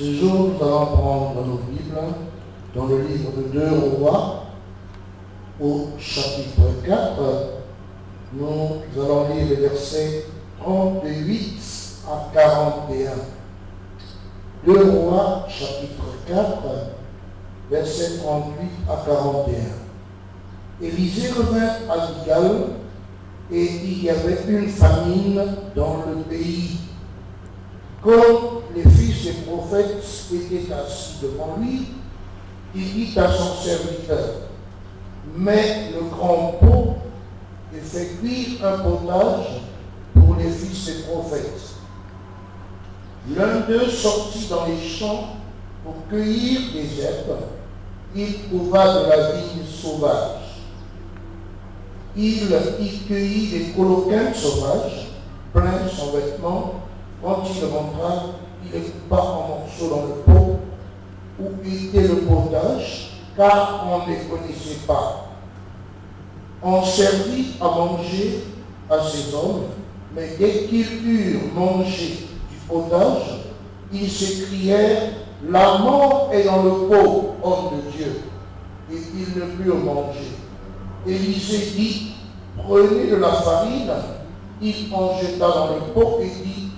Ce jour, nous allons prendre nos Bibles dans le livre de 2 Rois, au chapitre 4. Nous allons lire les versets 38 à 41. 2 Rois, chapitre 4, versets 38 à 41. Élisée revint à Gilgal, et il y avait une famine dans le pays. Comme les fils des prophètes étaient assis devant lui, il dit à son serviteur: mets le grand pot et fais cuire un potage pour les fils des prophètes. L'un d'eux sortit dans les champs pour cueillir des herbes. Il trouva de la vigne sauvage. Il y cueillit des coloquins sauvages, pleins son vêtement. Quand il rentra, il les coupa en morceaux dans le pot où était le potage, car on ne les connaissait pas. On servit à manger à ces hommes, mais dès qu'ils eurent mangé du potage, ils s'écrièrent: la mort est dans le pot, homme de Dieu. Et ils ne purent manger. Élisée dit: prenez de la farine. Il en jeta dans le pot et dit: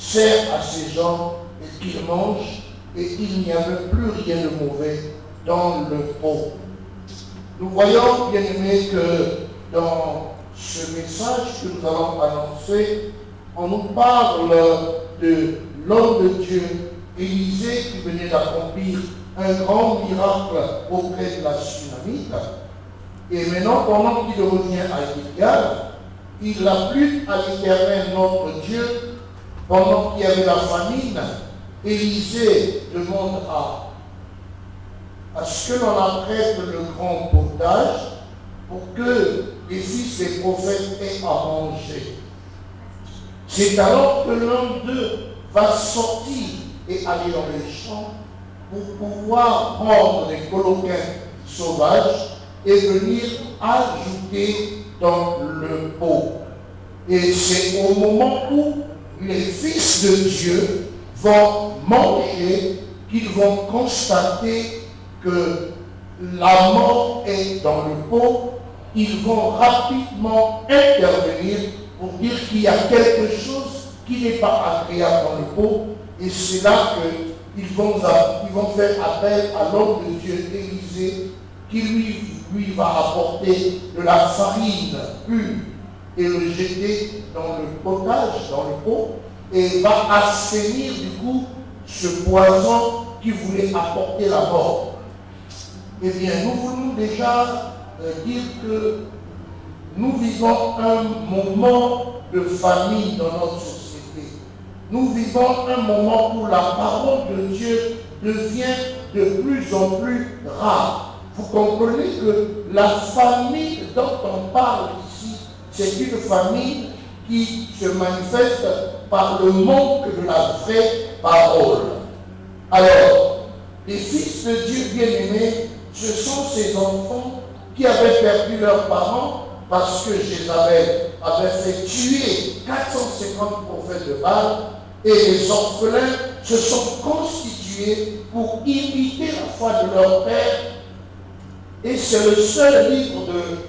sers à ces gens et qu'ils mangent. Et il n'y avait plus rien de mauvais dans le pot. Nous voyons, bien aimés, que dans ce message que nous allons annoncer, on nous parle de l'homme de Dieu, Élisée, qui venait d'accomplir un grand miracle auprès de la Sunamite. Et maintenant, pendant qu'il revient à Gilgal, il a plu à l'Éternel notre Dieu. Pendant qu'il y avait la famine, Élisée demande à ce que l'on apprête le grand potage pour que les fils des prophètes aient à manger. C'est alors que l'un d'eux va sortir et aller dans les champs pour pouvoir prendre des coloquins sauvages et venir ajouter dans le pot. Et c'est au moment où les fils de Dieu vont manger qu'ils vont constater que la mort est dans le pot. Ils vont rapidement intervenir pour dire qu'il y a quelque chose qui n'est pas agréable dans le pot. Et c'est là qu'ils vont faire appel à l'homme de Dieu, Élisée, qui lui va apporter de la farine pure et le jeter dans le potage, dans le pot, et va assainir du coup ce poison qui voulait apporter la mort. Eh bien, nous voulons déjà dire que nous vivons un moment de famine dans notre société. Nous vivons un moment où la parole de Dieu devient de plus en plus rare. Vous comprenez que la famine dont on parle ici, c'est une famine qui se manifeste par le manque de la vraie parole. Alors, les fils de Dieu bien-aimés, ce sont ces enfants qui avaient perdu leurs parents parce que Jézabel avait fait tuer 450 prophètes de Baal, et les orphelins se sont constitués pour imiter la foi de leur père. Et c'est le seul livre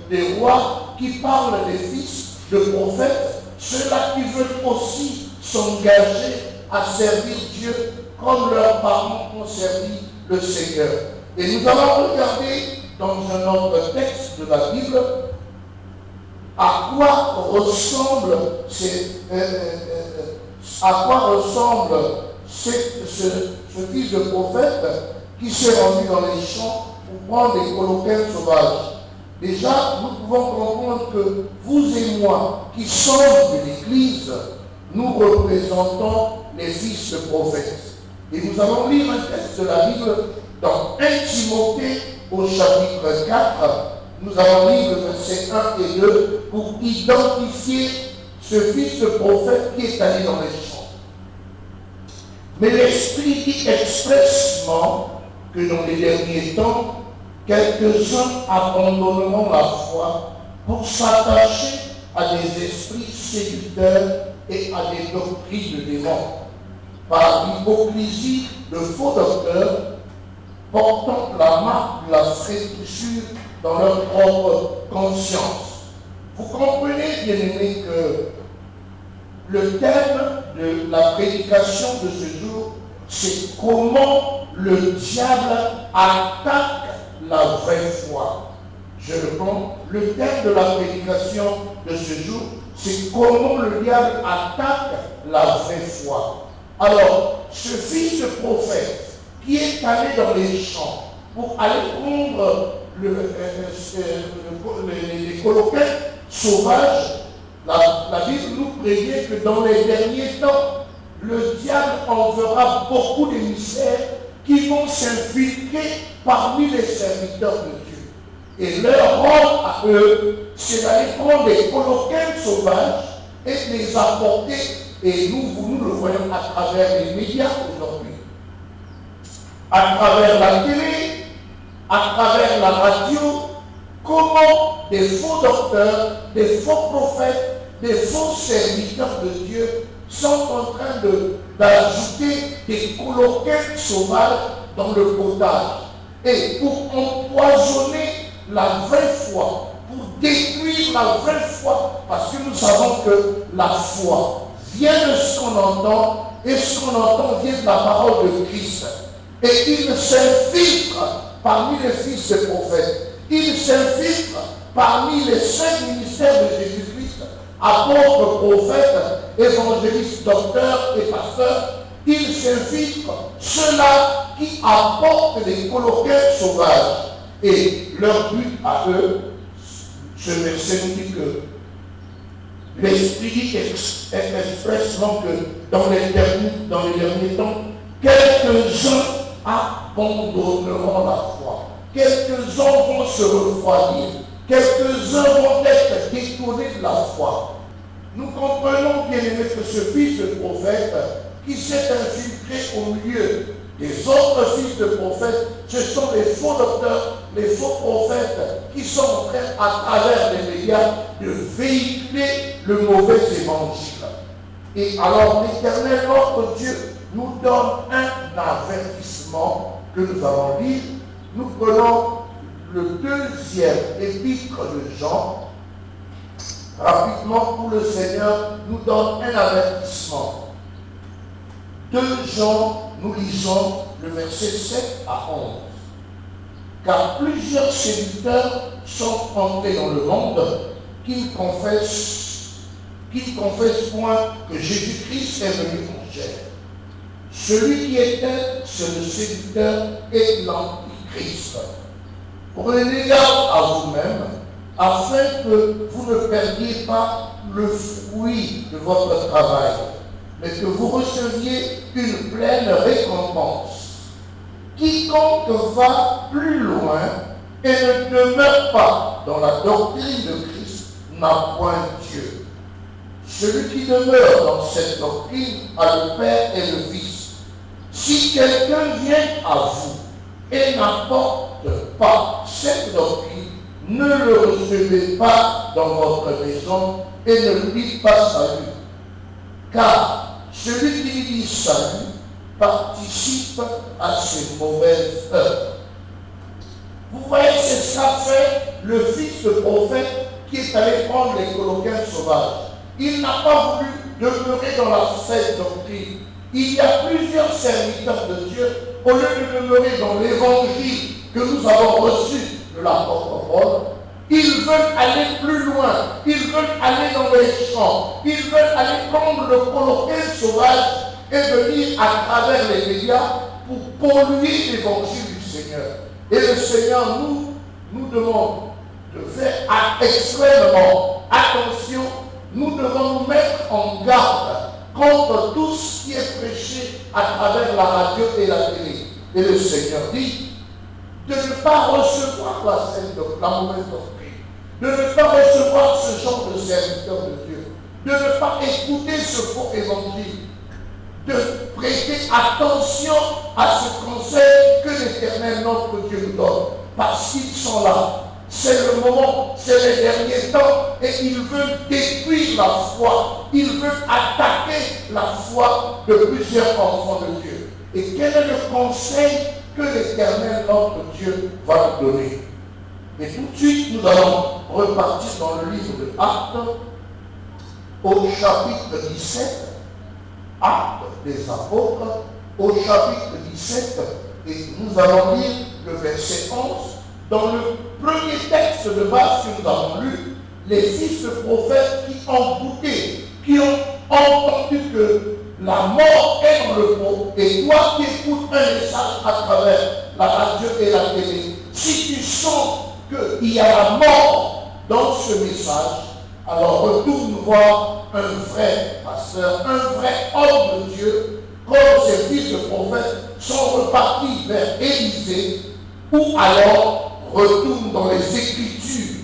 des rois qui parle des fils de prophètes, ceux-là qui veulent aussi s'engager à servir Dieu comme leurs parents ont servi le Seigneur. Et nous allons regarder dans un autre texte de la Bible à quoi ressemble ce fils de prophète qui s'est rendu dans les champs pour prendre des coloquins sauvages. Déjà, nous pouvons comprendre que vous et moi, qui sommes de l'Église, nous représentons les fils de prophètes. Et nous allons lire un texte de la Bible dans 1 Timothée au chapitre 4. Nous allons lire le verset 1 et 2 pour identifier ce fils de prophète qui est allé dans les champs. Mais l'Esprit dit expressement que dans les derniers temps, quelques-uns abandonneront la foi pour s'attacher à des esprits séducteurs et à des doctrines de démons. par l'hypocrisie de faux docteurs portant la marque de la fraîcheur dans leur propre conscience. Vous comprenez, bien-aimés, que le thème de la prédication de ce jour, c'est comment le diable attaque la vraie foi. Je reprends, le thème de la prédication de ce jour, c'est comment le diable attaque la vraie foi. Alors, ce fils de prophète qui est allé dans les champs pour aller prendre les coloquins sauvages, la Bible nous prévient que dans les derniers temps, le diable enverra beaucoup d'émissaires qui vont s'infiltrer parmi les serviteurs de Dieu. Et leur rôle à eux, c'est d'aller prendre des coloquins sauvages et de les apporter. Et nous le voyons à travers les médias aujourd'hui, à travers la télé, à travers la radio, comment des faux docteurs, des faux prophètes, des faux serviteurs de Dieu sont en train d'ajouter des coloquins sauvages dans le potage. Et pour empoisonner la vraie foi, pour détruire la vraie foi, parce que nous savons que la foi vient de ce qu'on entend, et ce qu'on entend vient de la parole de Christ. Et il s'infiltre parmi les fils des prophètes, il s'infiltre parmi les 5 ministères de Jésus-Christ, apôtres, prophètes, évangélistes, docteurs et pasteurs. Il s'infiltre ceux-là qui apportent des coloquins sauvages. Et leur but à eux, ce verset nous dit que l'Esprit dit expressement que dans les derniers temps, quelques-uns abandonneront la foi. Quelques-uns vont se refroidir. Quelques-uns vont être détournés de la foi. Nous comprenons bien aimé que ce fils de prophète qui s'est infiltré au milieu des autres fils de prophètes, ce sont les faux docteurs, les faux prophètes qui sont en train, à travers les médias, de véhiculer le mauvais évangile. Et alors l'Éternel, notre Dieu, nous donne un avertissement que nous allons lire. Nous prenons le 2e épître de Jean. Rapidement, pour le Seigneur nous donne un avertissement. 2 Jean, nous lisons le verset 7 à 11. Car plusieurs séducteurs sont entrés dans le monde qui ne confessent point que Jésus-Christ est venu en chair. Celui qui était, c'est le séducteur et l'antichrist. Prenez garde à vous-même, afin que vous ne perdiez pas le fruit de votre travail, mais que vous receviez une pleine récompense. Quiconque va plus loin et ne demeure pas dans la doctrine de Christ n'a point Dieu. Celui qui demeure dans cette doctrine a le Père et le Fils. Si quelqu'un vient à vous et n'apporte pas cette doctrine, ne le recevez pas dans votre maison et ne lui dites pas salut. Car celui qui lui dit salut participe à ses mauvaises œuvres. Vous voyez, c'est ce qu'a fait le fils de prophète qui est allé prendre les coloquins sauvages. Il n'a pas voulu demeurer dans la saine doctrine. Il y a plusieurs serviteurs de Dieu, au lieu de demeurer dans l'évangile que nous avons reçu de l'apôtre Paul, ils veulent aller plus loin, ils veulent aller dans les champs, ils veulent aller prendre le coloquin sauvage et venir à travers les médias pour polluer l'évangile du Seigneur. Et le Seigneur nous demande de faire extrêmement attention. Nous devons nous mettre en garde contre tout ce qui est prêché à travers la radio et la télé. Et le Seigneur dit de ne pas recevoir la mauvaise doctrine, de ne pas recevoir ce genre de serviteur de Dieu, de ne pas écouter ce faux évangile, de prêter attention à ce conseil que l'Éternel notre Dieu nous donne, parce qu'ils sont là c'est le moment, c'est les derniers temps, et ils veulent détruire la foi. Ils veulent attaquer la foi de plusieurs enfants de Dieu. Et quel est le conseil que l'Éternel, notre Dieu, va nous donner? Et tout de suite, nous allons repartir dans le livre de Actes, au chapitre 17, Actes des Apôtres, au chapitre 17, et nous allons lire le verset 11. Dans le premier texte de base que nous avons lu, les fils de prophètes qui ont goûté, qui ont entendu que la mort est dans le pot, et toi qui écoutes un message à travers la radio et la télé, si tu sens qu'il y a la mort dans ce message, alors retourne voir un vrai pasteur, un vrai homme de Dieu, comme ces fils de prophètes sont repartis vers Élysée, ou alors retourne dans les Écritures,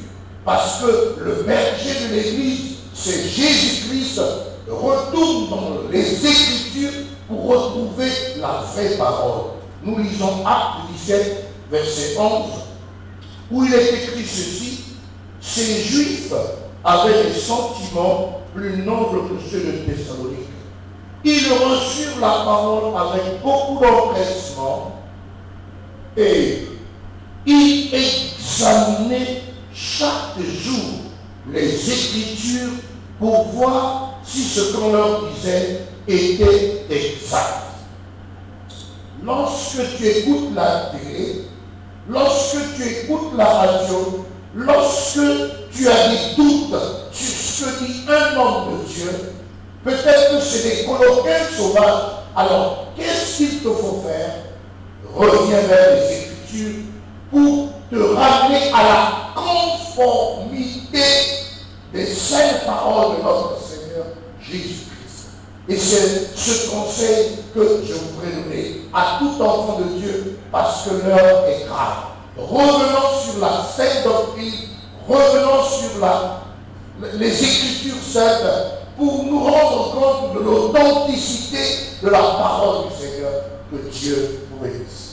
parce que le berger de l'Église, c'est Jésus-Christ. Retourne dans les Écritures pour retrouver la vraie parole. Nous lisons Actes 17, verset 11, où il est écrit ceci: ces Juifs avaient des sentiments plus nobles que ceux de Thessalonique. Ils reçurent la parole avec beaucoup d'empressement et ils examinaient chaque jour les Écritures pour voir si ce qu'on leur disait était exact. Lorsque tu écoutes la télé, lorsque tu écoutes la radio, lorsque tu as des doutes sur ce que dit un homme de Dieu, peut-être que c'est des colloquiens sauvages. Alors, qu'est-ce qu'il te faut faire? Reviens vers les Écritures pour te ramener à la conformité des saintes paroles de notre Seigneur Jésus-Christ. Et c'est ce conseil que je voudrais donner à tout enfant de Dieu, parce que l'heure est grave. Revenons sur la sainte doctrine, revenons sur les Écritures saintes, pour nous rendre compte de l'authenticité de la parole du Seigneur. Que Dieu vous bénisse.